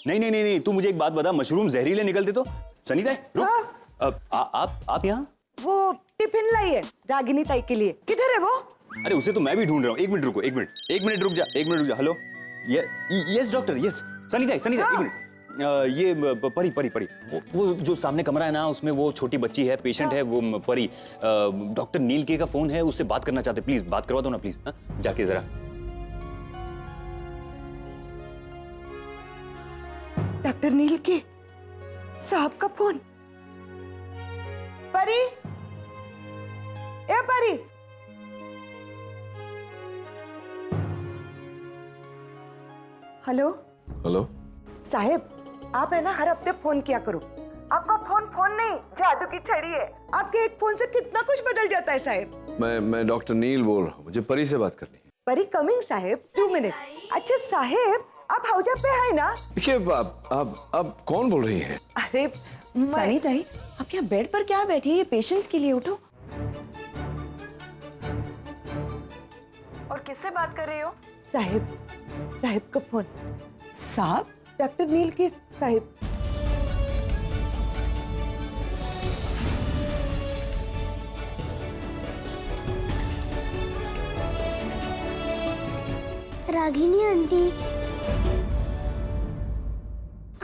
नहीं नहीं नहीं नहीं, तू मुझे एक बात बता, मशरूम जहरीले निकलते तो? सनीता रुक। आप यहाँ? वो टिफिन लाई है रागिनी ताई के लिए। किधर है वो? अरे उसे तो मैं भी ढूंढ रहा हूँ। एक मिनट रुको, एक मिनट रुक जा। Hello, yes doctor, yes. Sunita एक मिनट। ये परी वो जो सामने कमरा है ना, उसमें वो छोटी बच्ची है, पेशेंट है वो परी। डॉक्टर नील के का फोन है, उससे बात करना चाहते, प्लीज बात करवा दो ना प्लीज। जाके जरा। डॉक्टर नील के साहब का फोन। परी, ए परी। हेलो साहेब, आप है ना हर हफ्ते फोन किया करो। आपका फोन नहीं, जादू की छड़ी है। आपके एक फोन से कितना कुछ बदल जाता है साहेब। मैं डॉक्टर नील बोल रहा हूँ, मुझे परी से बात करनी है। परी कमिंग साहेब, 2 मिनट। अच्छा साहेब, आप हौजा पे है ना? देखिए आप कौन बोल रही हैं? अरे सनी ताई, आप यहाँ बेड पर क्या बैठी है? ये पेशेंट्स के लिए, उठो। और किससे बात कर रही हो? साहेब का फोन। साहब? डॉक्टर नील के साहिब। रागिनी आंटी,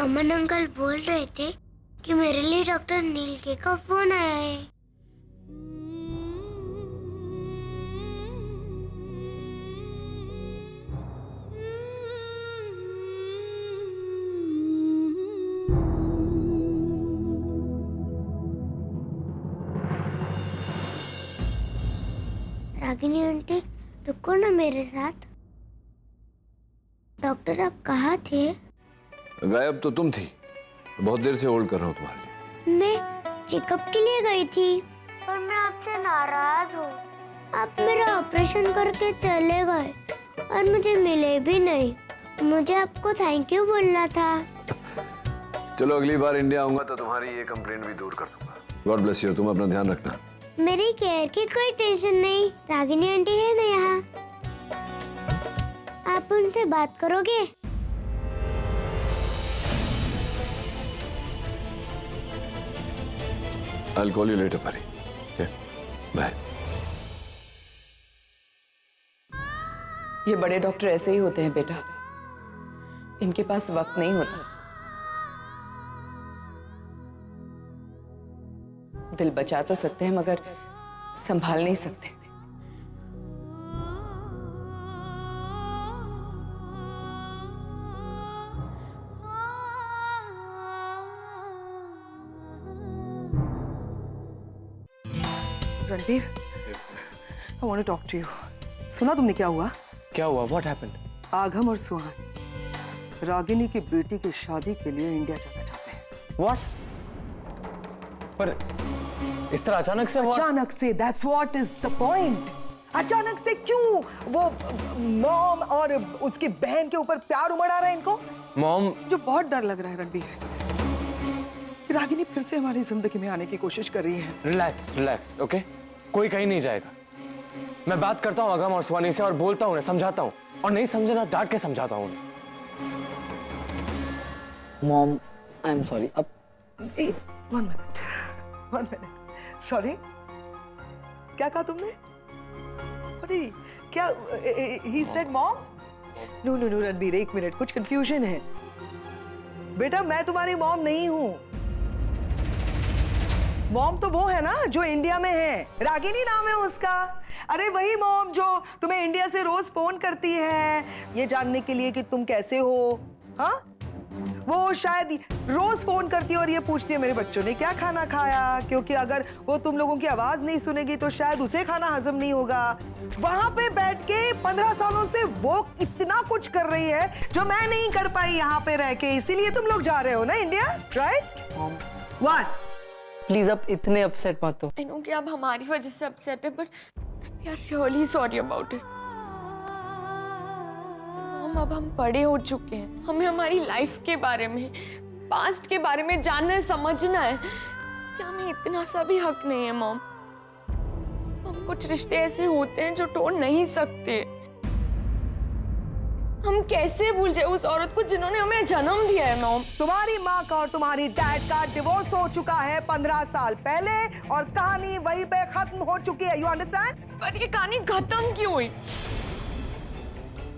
अमन अंकल बोल रहे थे कि मेरे लिए डॉक्टर नील के का फोन आया है। रागिनी आंटी, रुको ना मेरे साथ। डॉक्टर आप कहाँ थे? गायब तो तुम थी, बहुत देर से होल्ड कर रहा हूँ तुम्हारे लिए। मैं चेकअप के लिए गई थी, पर मैं आपसे नाराज हूँ। आप मेरा ऑपरेशन करके चले गए और मुझे मिले भी नहीं। मुझे आपको थैंक यू बोलना था। चलो अगली बार इंडिया आऊंगा तो तुम्हारी ये कंप्लेंट भी दूर कर दूंगा। गॉड ब्लेस यू, तुम अपना ध्यान रखना। मेरी केयर की कोई टेंशन नहीं, रागिनी आंटी है ना यहाँ। आप उनसे बात करोगे? I'll call you later, Pari. Okay, bye. ये बड़े डॉक्टर ऐसे ही होते हैं बेटा, इनके पास वक्त नहीं होता। दिल बचा तो सकते हैं मगर संभाल नहीं सकते। Ranbir, I want to talk to you. सुना तुमने क्या हुआ? क्या हुआ? What happened? आगम और सुहान रागिनी की बेटी की शादी के लिए इंडिया जाना चाहते हैं। What? पर इस तरह अचानक से? अचानक से, that's what is the point. अचानक से क्यों? वो मॉम और उसकी बहन के ऊपर प्यार उमड़ा रहा है इनको। मॉम? जो बहुत डर लग रहा है रणबीर, रागिनी फिर से हमारी जिंदगी में आने की कोशिश कर रही है। Relax, okay? कोई कहीं नहीं जाएगा। मैं बात करता हूँ आगम और सुहानी से और बोलता हूँ, समझाता हूँ, और नहीं समझे ना डांट के समझाता हूँ। Mom, I am sorry. अब one minute. Sorry? क्या कहा तुमने? अरे क्या? He said mom? No Ranbir, 1 minute, कुछ कंफ्यूजन है। बेटा मैं तुम्हारी मॉम नहीं हूँ। मॉम तो वो है ना जो इंडिया में है, रागिनी नाम है उसका। अरे वही मॉम जो तुम्हें इंडिया से रोज फोन करती है ये जानने के लिए कि तुम कैसे हो। हाँ, वो शायद रोज फोन करती है और ये पूछती है मेरे बच्चों ने क्या खाना खाया, क्योंकि अगर वो तुम लोगों की आवाज नहीं सुनेगी तो शायद उसे खाना हजम नहीं होगा। वहां पे बैठ के 15 सालों से वो इतना कुछ कर रही है जो मैं नहीं कर पाई यहाँ पे रह के, इसीलिए तुम लोग जा रहे हो ना इंडिया, राइट? व्हाट? प्लीज अब इतने अपसेट मत हो। आई नो कि आप हमारी वजह से अपसेट है, but we are really sorry about it. अब हम बड़े हो चुके हैं, हमें हमारी लाइफ के बारे में, पास्ट के बारे में जानना है, समझना है। क्या हमें इतना सा भी हक नहीं है मॉम? हम कुछ रिश्ते ऐसे होते हैं जो तोड़ नहीं सकते। हम कैसे भूल जाए उस औरत को जिन्होंने हमें जन्म दिया है मॉम। तुम्हारी माँ का और तुम्हारी डैड का डिवोर्स हो चुका है 15 साल पहले और कहानी वहीं पे खत्म हो चुकी है। You understand? पर ये कहानी खत्म क्यों हुई?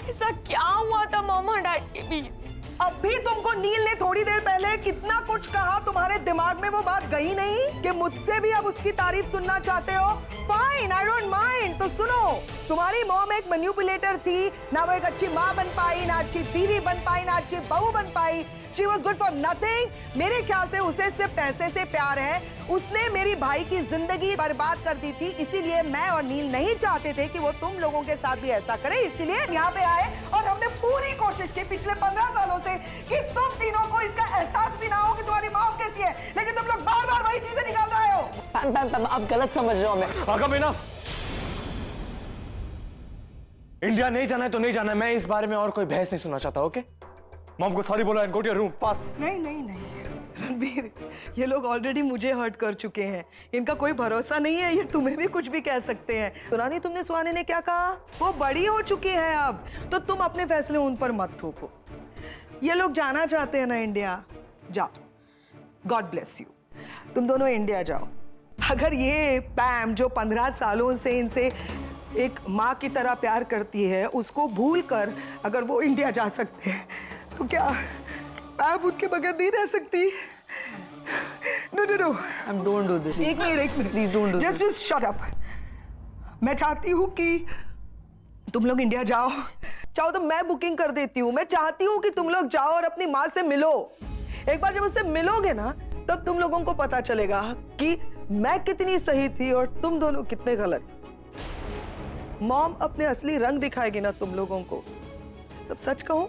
ऐसा क्या हुआ था मॉम और डैड के बीच? अभी तुमको नील ने थोड़ी देर पहले कितना कुछ कहा, तुम्हारे दिमाग में वो बात गई नहीं कि मुझसे भी अब उसकी तारीफ सुनना चाहते हो? Fine, I don't mind. तो सुनो, तुम्हारी मॉम एक मैनिपुलेटर थी, ना वो एक अच्छी माँ बन पाई, ना अच्छी बीवी बन पाई, ना अच्छी बहू बन पाई। She was good for nothing। मेरे ख्याल से उसे सिर्फ पैसे से प्यार है। उसने मेरी भाई की जिंदगी बर्बाद कर दी थी, इसीलिए मैं और नील नहीं चाहते थे कि वो तुम लोगों के साथ भी ऐसा करे, इसीलिए यहाँ पे आए और हमने पूरी कोशिश की पिछले 15 सालों से कि तुम तीनों को इसका एहसास भी ना हो कि तुम्हारी माँ कैसी है, लेकिन तुम लोग बार बार वही चीजें निकाल रहे हो। पैम आप गलत समझ रहे हो हमें। अगम इनफ। इंडिया नहीं जाना है तो नहीं जाना है, मैं इस बारे में और कोई बहस नहीं सुनना चाहता। ओके मॉम को सॉरी बोलो and go to your room fast. नहीं नहीं नहीं रणबीर, ये लोग ऑलरेडी मुझे हर्ट कर चुके हैं, इनका कोई भरोसा नहीं है, ये तुम्हें भी कुछ भी कह सकते हैं। सुना नहीं तुमने सुहानी ने क्या कहा? वो बड़ी हो चुकी है अब, तो तुम अपने फैसले उन पर मत थोपो। ये लोग जाना चाहते हैं ना इंडिया, जाओ, गॉड ब्लेस यू। तुम दोनों इंडिया जाओ। अगर ये पैम जो 15 सालों से इनसे एक माँ की तरह प्यार करती है, उसको भूल कर अगर वो इंडिया जा सकते हैं, तो क्या पैम उनके बगैर नहीं रह सकती? No no no, don't do this. एक minute Please don't do just shut up. मैं चाहती हूँ कि तुम लोग इंडिया जाओ। चाहो तो मैं बुकिंग कर देती हूँ। मैं चाहती हूँ कि तुम लोग जाओ और अपनी माँ से मिलो। एक बार जब उससे मिलोगे ना, तब तुम लोगों को पता चलेगा कि मैं कितनी सही थी और तुम दोनों कितने गलत। मॉम अपने असली रंग दिखाएगी ना तुम लोगों को, तब सच कहूं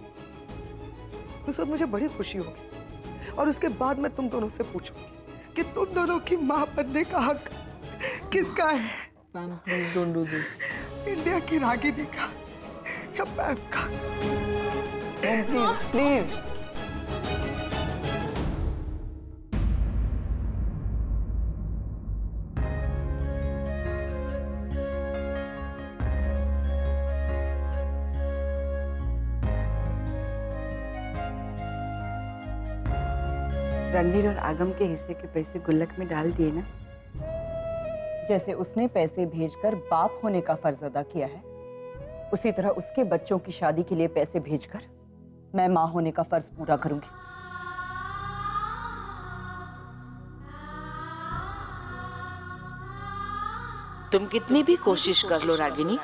उस वक्त मुझे बड़ी खुशी होगी। और उसके बाद मैं तुम दोनों से पूछूंगी कि तुम दोनों की माँ बनने का हक किसका है? Pam please don't do this. India की रागिनी का या पैम का? Please please. रणवीर और आगम के हिस्से के पैसे गुल्लक में डाल दिए ना? जैसे उसने पैसे भेजकर बाप होने का फर्ज अदा किया है, उसी तरह उसके बच्चों की शादी के लिए पैसे भेजकर मैं मां होने का फर्ज पूरा करूंगी। तुम कितनी भी कोशिश कर लो रागिनी,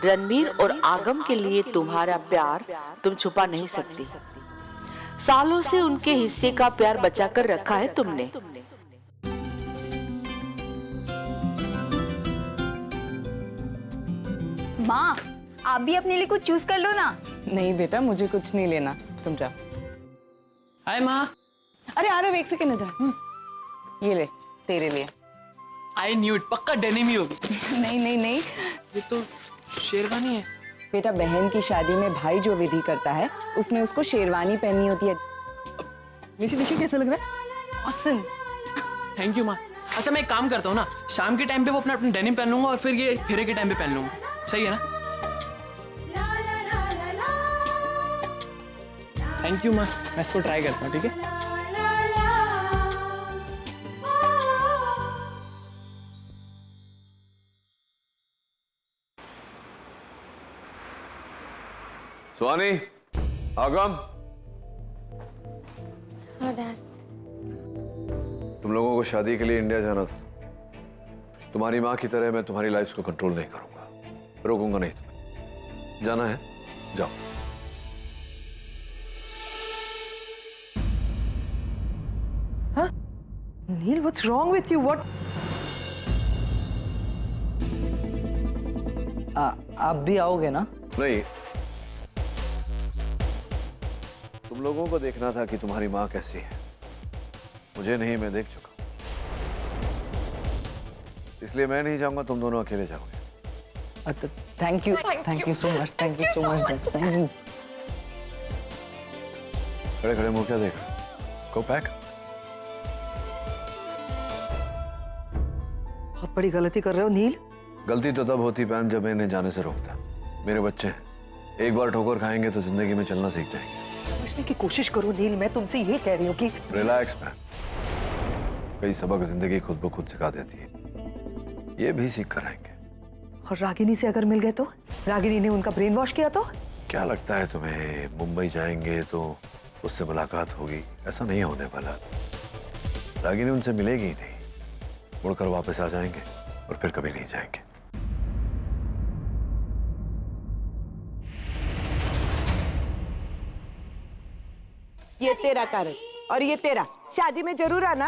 रणवीर और आगम के लिए तुम्हारा प्यार तुम छुपा नहीं सकती। सालों से उनके हिस्से का प्यार बचा कर रखा है तुमने। माँ, आप भी अपने लिए कुछ चूज कर लो ना। नहीं बेटा, मुझे कुछ नहीं लेना, तुम जाओ। हाय माँ। अरे आ रहे हो, एक सेकंड इधर। ये ले, तेरे लिए। आई न्यू इट, पक्का डेनिम ही होगी। नहीं नहीं नहीं, ये तो शेरवानी है। बेटा बहन की शादी में भाई जो विधि करता है, उसमें उसको शेरवानी पहननी होती है। नीचे देखिए कैसा लग रहा है। ऑसम। थैंक यू माँ। अच्छा मैं एक काम करता हूँ ना, शाम के टाइम पे वो अपना डेनिम पहन लूंगा और फिर ये फेरे के टाइम पे पहन लूंगा, सही है ना? थैंक यू माँ, मैं इसको ट्राई करता हूँ, ठीक है? सुहानी, आगम, हाँ डैड। तुम लोगों को शादी के लिए इंडिया जाना था। तुम्हारी माँ की तरह मैं तुम्हारी लाइफ को कंट्रोल नहीं करूंगा, रोकूंगा नहीं तुम्हें। जाना है, जाओ। हाँ? नील, what's wrong with you? What? आप भी आओगे ना? नहीं, तुम लोगों को देखना था कि तुम्हारी माँ कैसी है। मुझे नहीं, मैं देख चुका, इसलिए मैं नहीं जाऊंगा, तुम दोनों अकेले जाओगे। Thank you so much, thank you so much, thank you. खड़े खड़े मुंह क्या देख रहे हो? Go back। बहुत बड़ी गलती कर रहे हो नील। गलती तो तब होती पैम जब मैं इन्हें जाने से रोकता। मेरे बच्चे हैं, एक बार ठोकर खाएंगे तो जिंदगी में चलना सीख जाएंगे। समझने की कोशिश करो नील, मैं तुमसे ये कह रही हूँ कि रिलैक्स मैम, कई सबक जिंदगी खुद ब खुद सिखा देती है, ये भी सीख कर आएंगे। और रागिनी से अगर मिल गए तो? रागिनी ने उनका ब्रेन वॉश किया तो? क्या लगता है तुम्हें मुंबई जाएंगे तो उससे मुलाकात होगी? ऐसा नहीं होने वाला। रागिनी उनसे मिलेगी ही नहीं, मुड़कर वापस आ जाएंगे और फिर कभी नहीं जाएंगे। ये तेरा कारण और ये तेरा, शादी में जरूर आना।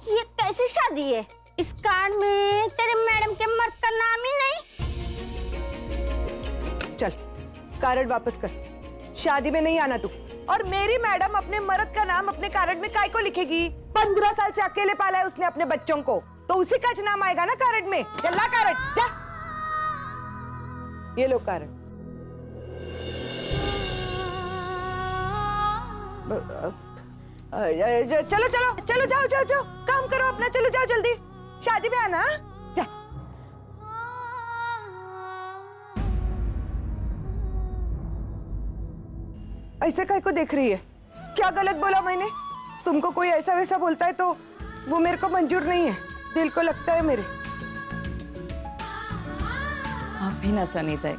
ये कैसी शादी है? इस कार्ड में तेरे मैडम के मर्द का नाम ही नहीं। चल कार्ड वापस कर, शादी में नहीं आना तू। और मेरी मैडम अपने मर्द का नाम अपने कार्ड में काय को लिखेगी? 15 साल से अकेले पाला है उसने अपने बच्चों को, तो उसी का नाम आएगा ना कार्ड में। चल ला कार्ड, जा। ये लो कार्ड। चलो चलो चलो, जाओ जाओ जाओ, काम करो अपना, चलो जाओ जल्दी, शादी में आना। जा। ऐसे काय को देख रही है? क्या गलत बोला मैंने? तुमको कोई ऐसा वैसा बोलता है तो वो मेरे को मंजूर नहीं है, दिल को लगता है मेरे। आप भी ना सनीता है,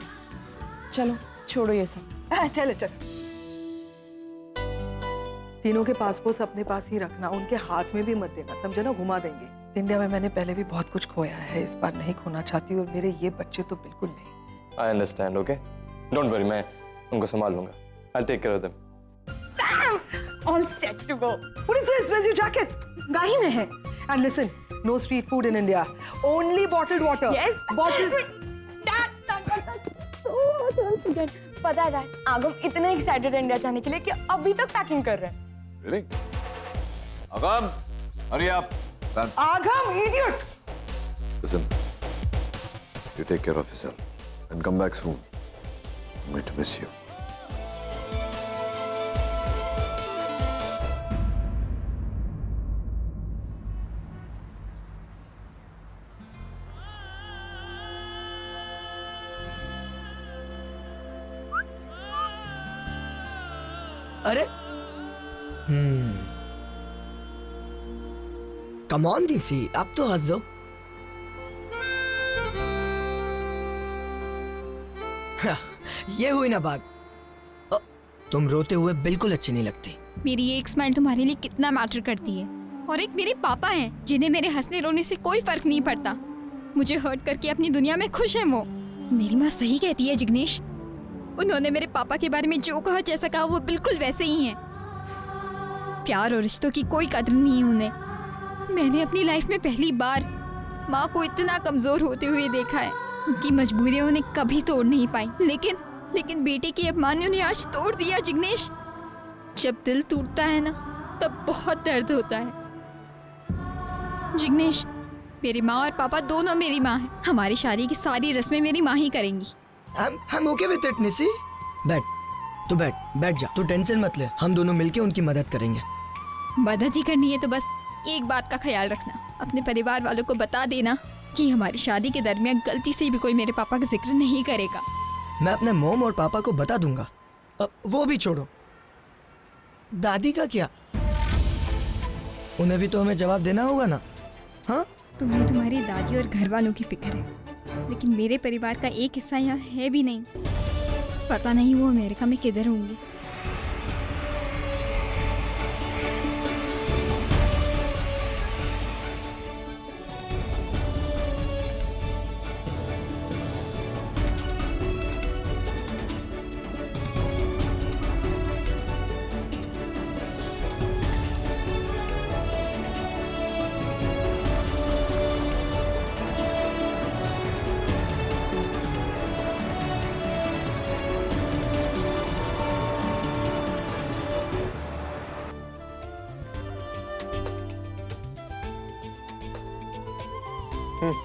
चलो छोड़ो ये सब। चलो चलो। तीनों के पासपोर्ट्स अपने पास ही रखना, उनके हाथ में भी मत देना, समझे ना? घुमा देंगे। इंडिया में मैंने पहले भी बहुत कुछ खोया है, इस बार नहीं खोना चाहती, और मेरे ये बच्चे तो बिल्कुल नहीं। I understand, okay, don't worry, मैं उनको संभाल लूंगा। I'll take care of them. All set to go. What is this? Where's your jacket? गाड़ी में है। And listen, no street food in India, only bottled water. Yes. Bottled. पता है dad, आगम इतना एक्साइटेड है इंडिया जाने के लिए कि अभी तक पैकिंग कर रहे हैं। Really? Agam, hurry up. Agam, idiot! Listen, you take care of yourself and come back soon. I'm going to miss you. अरे कम ऑन दीसी, अब तो हंस दो। ये हुई ना बात। तुम रोते हुए बिल्कुल अच्छी नहीं लगती। मेरी एक स्माइल तुम्हारे लिए कितना मैटर करती है। और एक मेरे पापा हैं जिन्हें मेरे हंसने रोने से कोई फर्क नहीं पड़ता। मुझे हर्ट करके अपनी दुनिया में खुश है वो। मेरी माँ सही कहती है जिग्नेश, उन्होंने मेरे पापा के बारे में जो कहा जैसा कहा वो बिल्कुल वैसे ही हैं। प्यार और रिश्तों की कोई कदर नहीं है उन्हें। मैंने अपनी लाइफ में पहली बार माँ को इतना कमजोर होते हुए देखा है। उनकी मजबूरियां उन्हें कभी तोड़ नहीं पाई, लेकिन बेटे की अपमान ने उन्हें आज तोड़ दिया जिग्नेश। जब दिल टूटता है ना तब बहुत दर्द होता है। जिग्नेश, मेरी माँ और पापा दोनों मेरी माँ हैं। हमारी शादी की सारी रस्में मेरी माँ ही करेंगी। I'm okay with it, निसी। बैठ जा, तू टेंशन मत ले, हम दोनों मिलके उनकी मदद करेंगे। मदद ही करनी है तो बस एक बात का ख्याल रखना, अपने परिवार वालों को बता देना कि हमारी शादी के दरमियान गलती से भी कोई मेरे पापा का जिक्र नहीं करेगा। मैं अपने मॉम और पापा को बता दूंगा। वो भी छोड़ो, दादी का क्या? उन्हें भी तो हमें जवाब देना होगा ना। हाँ, तुम्हें तुम्हारी दादी और घर वालों की फिक्र है, लेकिन मेरे परिवार का एक हिस्सा यहाँ है भी नहीं। पता नहीं वो अमेरिका में किधर होंगे।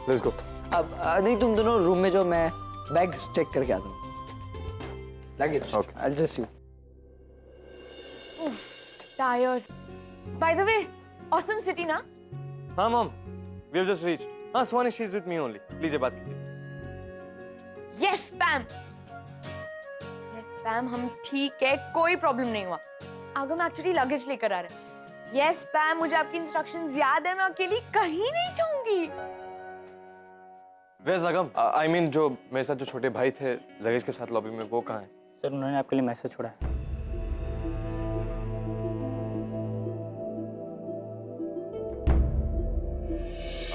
Let's go. अब नहीं, तुम दोनों रूम में जाओ, मैं बैग चेक करके आता हूँ। Okay. I'll just see you. Tired. Bye the way, awesome city ना? हाँ mom, we have just reached. हाँ Swani, she's with me only. लीजिए बात कीजिए। यस पैम, पैम हम ठीक है, कोई प्रॉब्लम नहीं हुआ। आगम एक्चुअली लगेज लेकर आ रहा है। यस पैम, मुझे आपकी इंस्ट्रक्शंस याद है, मैं अकेली कहीं नहीं जाऊंगी। Where's Agam? I mean जो मेरे साथ जो छोटे भाई थे लगेज के साथ लॉबी में, वो कहाँ है? सर उन्होंने आपके लिए मैसेज छोड़ा है।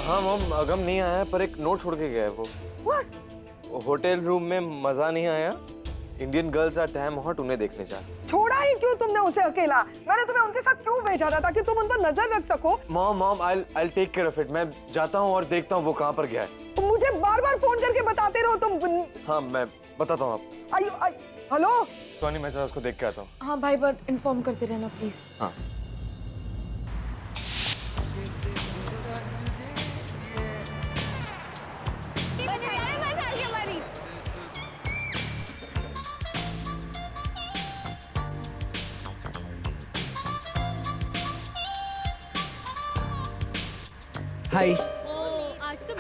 हाँ मॉम, अगम नहीं आया है, पर एक नोट छोड़ के गया है वो। What? होटल रूम में मजा नहीं आया, Indian girls are damn hot, उन्हें देखने जा। छोड़ा ही क्यों तुमने उसे अकेला? मैंने तुम्हें उनके साथ क्यों भेजा था, ताकि तुम उन पर नजर रख सको? Mom I'll take care of it। मैं जाता हूँ और देखता हूँ वो कहाँ पर गया है। तुम मुझे बार-बार फोन करके बताते रहो तुम। हाँ मैं बताता हूँ आप। हेलो सोनी, मैं जरा उसको देख के आता हूँ। हाँ भाई, पर इन्फॉर्म करते रहना प्लीज। हाँ। हाय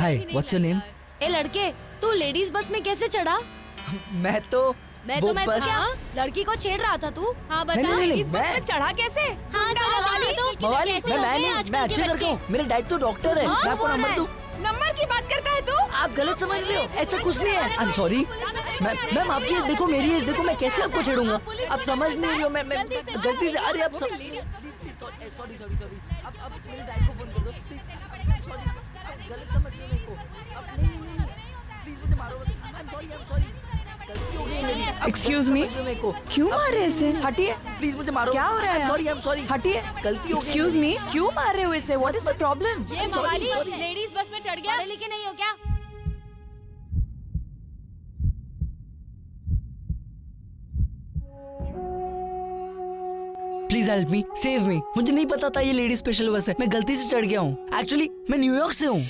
हाय, व्हाट्स योर नेम? ए लड़के, तू लेडीज बस में कैसे चढ़ा? मैं तो वो मैं बस क्या लड़की को छेड़ रहा था तू? हाँ बता, नहीं, लेडीज बस मैं- में चढ़ा कैसे? हाँ भवानी, मैं अच्छे लड़का हूँ, मेरे डैड तो डॉक्टर है। मैं आपको नंबर दूँ? नंबर की बात करता है तू? आप गलत समझ रहे हो, ऐसा कुछ नहीं है। आई एम सॉरी मैम, आपकी एज देखो, मेरी एज देखो, मैं कैसे आपको छेड़ूंगा? आप समझ नहीं रही हो, मैं गलती से, अरे आप सॉरी, आप मेरे डैड को फोन कर दो प्लीज। गलत समझ रहे हो मेरे को। प्लीज मुझे मारो मत। आई एम सॉरी, गलती हो गई मेरी। Excuse me? क्यों मार रहे हैं इसे? हटिए। प्लीज मुझे मारो। क्या हो रहा है? आई एम सॉरी, हटिए। गलती हो गई। Excuse me? क्यों मार रहे हो इसे? What is the problem? ये मवाली लेडीज बस में चढ़ गया, पढ़े लिखे नहीं हो क्या? Please help me, save me. मुझे नहीं पता था ये लेडी स्पेशल बस है, मैं गलती से चढ़ गया हूँ। एक्चुअली मैं न्यूयॉर्क से हूँ।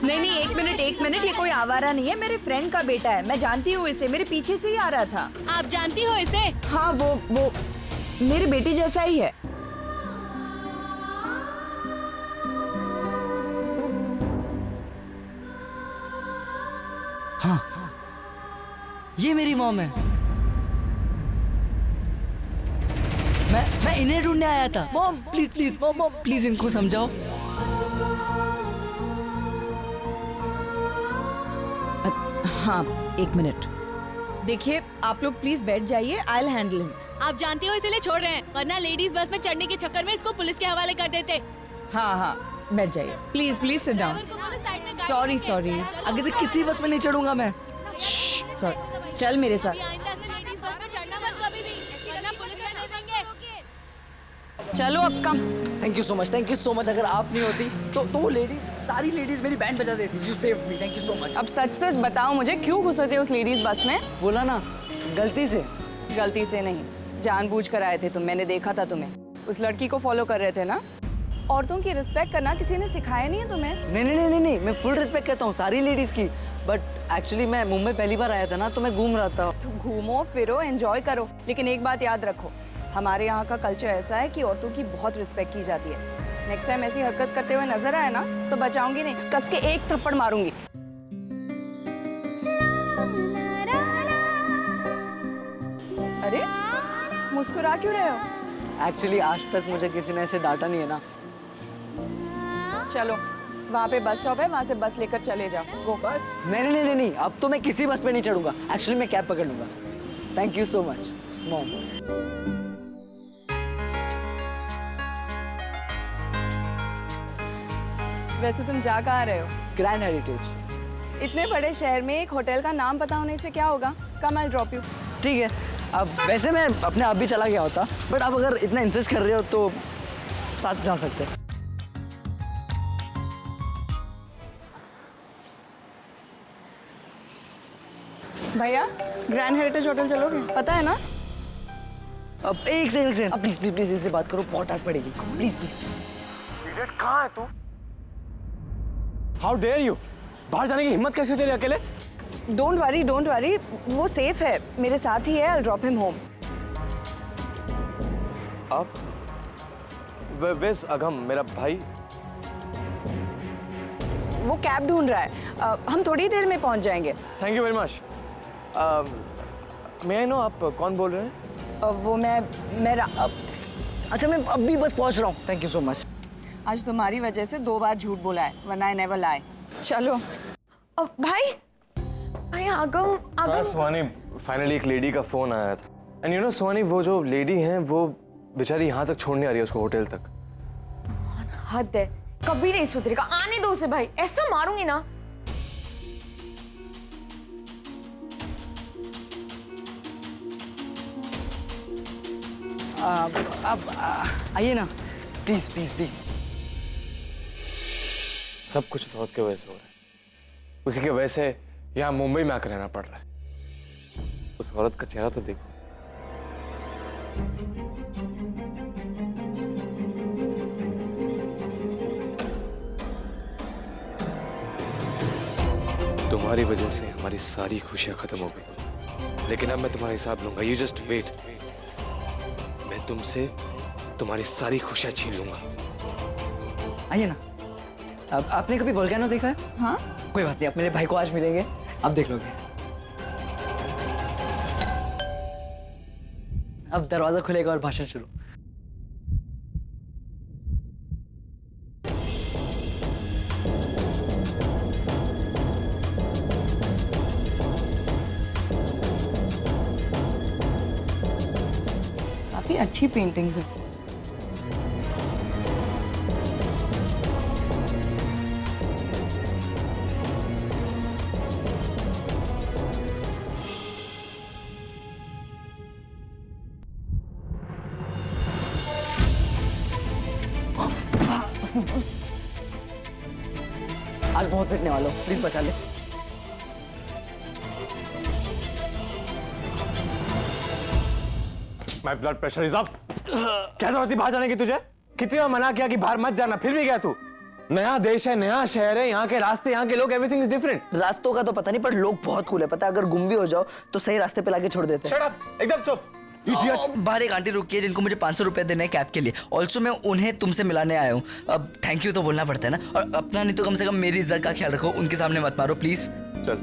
नहीं, एक मिनट, ये कोई आवारा नहीं है, मेरे फ्रेंड का बेटा है। मैं जानती हूँ इसे, मेरे पीछे से ही आ रहा था। आप जानती हो इसे? हाँ, वो मेरे बेटे जैसा ही है। हाँ, ये मेरी मॉम है। मैं इन्हें ढूंढने आया था। मॉम प्लीज मॉम प्लीज इनको समझाओ। हाँ, एक मिनट। देखिए, आप लोग प्लीज बैठ जाइए, आई विल हैंडल हिम। आप जानती हो इसलिए छोड़ रहे हैं, वरना लेडीज बस में चढ़ने के चक्कर में इसको पुलिस के हवाले कर देते। हाँ, बैठ जाइए। Please sit down. सॉरी। आगे से किसी बस में नहीं चढ़ूंगा मैं। सॉरी, चल मेरे साथ। आइंदा से लेडीज बस में चढ़ना मत कभी भी, वरना पुलिस में दे देंगे। चलो अब come. Thank you so much. अगर आप नहीं होती तो वो लेडीज, सारी लेडीज मेरी बैंड बजा देती। You saved me, thank you so much. अब सच बताओ मुझे, क्यों घुसे थे उस लेडीज बस में? बोला ना, गलती से। गलती से नहीं, जानबूझ कर आए थे तुम। मैंने देखा था तुम्हें, उस लड़की को फॉलो कर रहे थे ना। औरतों की रिस्पेक्ट करना किसी ने सिखाया नहीं है तुम्हें? नहीं, मैं फुल रिस्पेक्ट करता हूँ सारी लेडीज की। बट एक्चुअली मैं मुंबई पहली बार आया था ना, तो मैं घूम रहा था। तो घूमो फिरो, एंजॉय करो, लेकिन एक बात याद रखो, हमारे यहाँ का कल्चर ऐसा है कि औरतों की बहुत रिस्पेक्ट की जाती है। नेक्स्ट टाइम ऐसी हरकत करते हुए नजर आए ना, तो बचाऊंगी नहीं, कस के एक थप्पड़ मारूंगी। अरे मुस्कुरा क्यों रहे हो? एक्चुअली आज तक मुझे किसी ने ऐसे डांटा नहीं है ना। चलो, वहाँ पे बस स्टॉप है, वहाँ से बस लेकर चले जाओ। गो। बस नहीं, अब तो मैं किसी बस पे नहीं चढ़ूंगा। एक्चुअली मैं कैब पकड़ लूंगा। Thank you so much mom. वैसे तुम जा कहाँ रहे हो? Grand heritage. इतने बड़े शहर में एक होटल का नाम पता होने से क्या होगा? कम, आई ड्रॉप यू। ठीक है, अब वैसे मैं अपने आप भी चला गया होता, बट आप अगर इतना इंसिस्ट कर रहे हो तो साथ जा सकते हैं। भैया, ग्रैंड हेरिटेज होटल चलोगे? पता है ना? अब एक सेकंड, अब प्लीज इससे बात करो, बहुत डांट पड़ेगी। प्लीज। इडियट, कहाँ है तू? How dare you? बाहर जाने की हिम्मत कैसे तेरे अकेले? डोंट वरी, वो सेफ है, मेरे साथ ही है। आई ड्रॉप हिम होम। अब वेस अगम, मेरा भाई? वो कैब ढूंढ रहा है, हम थोड़ी देर में पहुंच जाएंगे। Thank you very much. मैं आई नो आप कौन बोल रहे हैं? वो मैं अच्छा मैं अभी बस पहुंच रहा हूँ, थैंक यू सो मच। आज तुम्हारी वजह से 2 बार झूठ बोला है, वरना आई नेवर लाई। चलो। भाई भाई आगम हाँ सुहानी, फाइनली एक लेडी का फोन आया था। एंड यू नो सुहानी, वो जो लेडी हैं वो बेचारी यहाँ तक छोड़ने आ रही है उसको, होटल तक। हद है, कभी नहीं सुधरेगा। आने दो उसे भाई, ऐसा मारूंगी ना। अब आइए ना, प्लीज प्लीज प्लीज। सब कुछ उस औरत की वजह से हो रहा है, उसी की वजह से यहाँ मुंबई में आकर रहना पड़ रहा है। उस औरत का चेहरा तो देखो। तुम्हारी वजह से हमारी सारी खुशियां खत्म हो गई, लेकिन अब मैं तुम्हारा हिसाब लूंगा। यू जस्ट वेट, मैं तुमसे तुम्हारी सारी खुशियां छीन लूंगा। आइए ना। अब आपने कभी वोल्केनो देखा है? हाँ? कोई बात नहीं, आप मेरे भाई को आज मिलेंगे, आप देख लोगे। अब दरवाजा खुलेगा और भाषण शुरू। काफी अच्छी पेंटिंग्स है। आज बहुत पिटने वाला हूँ, प्लीज बचा ले। My blood pressure is up. कैसे होती बाहर जाने की तुझे? कितनी बार मना किया कि बाहर मत जाना, फिर भी गया तू। नया देश है, नया शहर है, यहाँ के रास्ते, यहाँ के लोग, एवरीथिंग इज डिफरेंट। रास्तों का तो पता नहीं, पर लोग बहुत कूल है। पता है, अगर गुम भी हो जाओ तो सही रास्ते पे लाके छोड़ देते हैं। शट अप, एकदम चुप। इडियट। बाहर एक आंटी रुकी है जिनको मुझे 500 रुपए देने हैं कैब के लिए। ऑल्सो मैं उन्हें तुमसे मिलाने आया हूँ। अब थैंक यू तो बोलना पड़ता है ना, और अपना नहीं तो कम से कम मेरी इज्जत का ख्याल रखो। उनके सामने मत मारो प्लीज। चल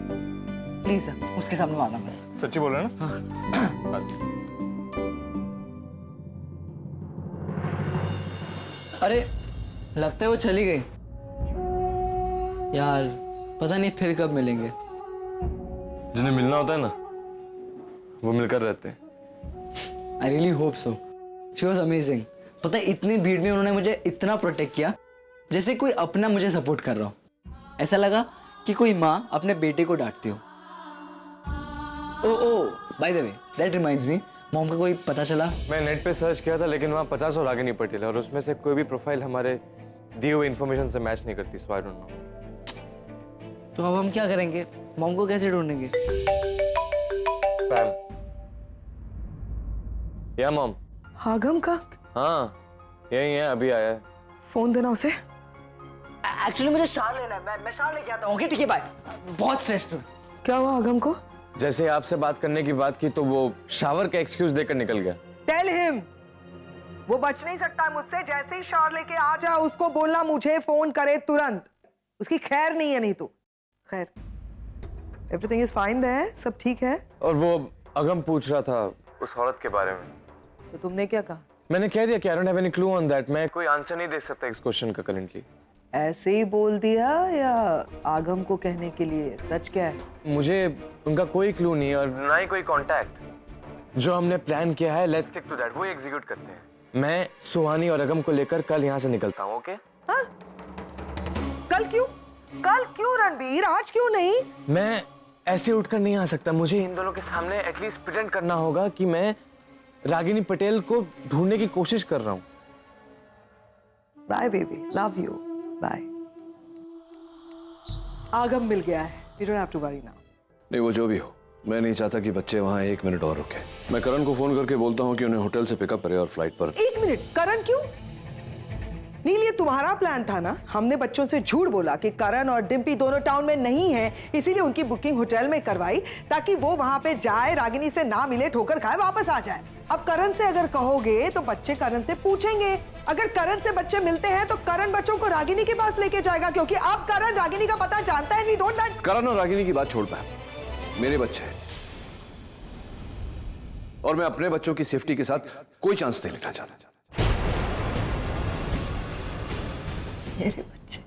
प्लीज उसके सामने मारना मत। सच्ची बोल रहे हैं ना? हाँ। अरे लगता है वो चली गई यार, पता नहीं फिर कब मिलेंगे। जिन्हें मिलना होता है ना, वो मिलकर रहते हैं। I really hope so. She was amazing. पता है, इतनी भीड़ में उन्होंने मुझे इतना प्रोटेक्ट किया, जैसे कोई अपना मुझे सपोर्ट कर रहा हो। ऐसा लगा कि कोई माँ अपने बेटे को डांटती हो। Oh by the way, that reminds me, mom का कोई पता चला? मैं नेट पे सर्च किया था, लेकिन वहाँ 50 और रागिनी पटेल है, और उसमें से कोई भी प्रोफाइल हमारे दिए हुए इन्फॉर्मेशन से मैच नहीं करती। सो आई डोंट नो। तो अब हम क्या करेंगे? मॉम को कैसे ढूंढेंगे? पैम। या मॉम। आगम का? हाँ यही है, अभी आया है। फोन देना उसे। एक्चुअली मुझे शाल लेना है, मैं शाल लेके आता हूँ। ओके ठीक है, बाय। बहुत स्ट्रेस्ड हूँ। क्या हुआ आगम को? जैसे आपसे बात करने की बात की तो वो शावर का एक्सक्यूज देकर निकल गया। टेल हिम, वो बच नहीं सकता मुझसे। जैसे ही शावर लेके आ जा, उसको बोलना मुझे फोन करे तुरंत। उसकी खैर नहीं है। नहीं तो खैर, एवरीथिंग इज फाइन देयर, सब ठीक है। और वो अगम पूछ रहा था उस औरत के बारे में। तो तुमने क्या कहा? मैंने कह दिया कि I don't have any clue on that. मैं कोई आंसर नहीं दे सकता इस क्वेश्चन का करंटली। ऐसे ही बोल दिया या आगम को कहने के लिए? सच क्या है? मुझे उनका कोई क्लू नहीं है, और ना ही कोई कांटेक्ट। जो हमने प्लान किया है, लेट्स स्टिक टू दैट, वो एग्जीक्यूट करते हैं। मैं सुहानी और अगम को लेकर कल यहाँ से निकलता हूँ। ओके? हाँ? कल क्यों? कल क्यों रणबीर, आज क्यों नहीं? मैं ऐसे उठकर नहीं आ सकता। मुझे इन दोनों के सामने एटलीस्ट प्रिटेंड करना होगा कि मैं रागिनी पटेल को ढूंढने की कोशिश कर रहा हूँ। Bye baby, love you, bye. आगम मिल गया है, you don't have to worry now. नहीं, वो जो भी हो, मैं नहीं चाहता कि बच्चे वहाँ 1 मिनट और रुके। मैं करण को फोन करके बोलता हूँ कि उन्हें होटल से पिकअप करे और फ्लाइट पर। 1 मिनट, करण क्यों? नील, ये तुम्हारा प्लान था ना? हमने बच्चों से झूठ बोला कि करण और डिम्पी दोनों टाउन में नहीं हैं, इसीलिए उनकी बुकिंग होटल में करवाई ताकि वो वहां पे जाए, रागिनी से ना मिले, ठोकर खाए, वापस आ जाए। अब करण से अगर कहोगे तो बच्चे करण से पूछेंगे। अगर करण से बच्चे मिलते हैं तो करण बच्चों को रागिनी के पास लेके जाएगा, क्योंकि अब करण रागिनी का पता जानता है। We don't like. करण और रागिनी की बात छोड़ पाए, मेरे बच्चे हैं, और मैं अपने बच्चों की सेफ्टी के साथ कोई चांस नहीं लेना चाहता। मेरे बच्चे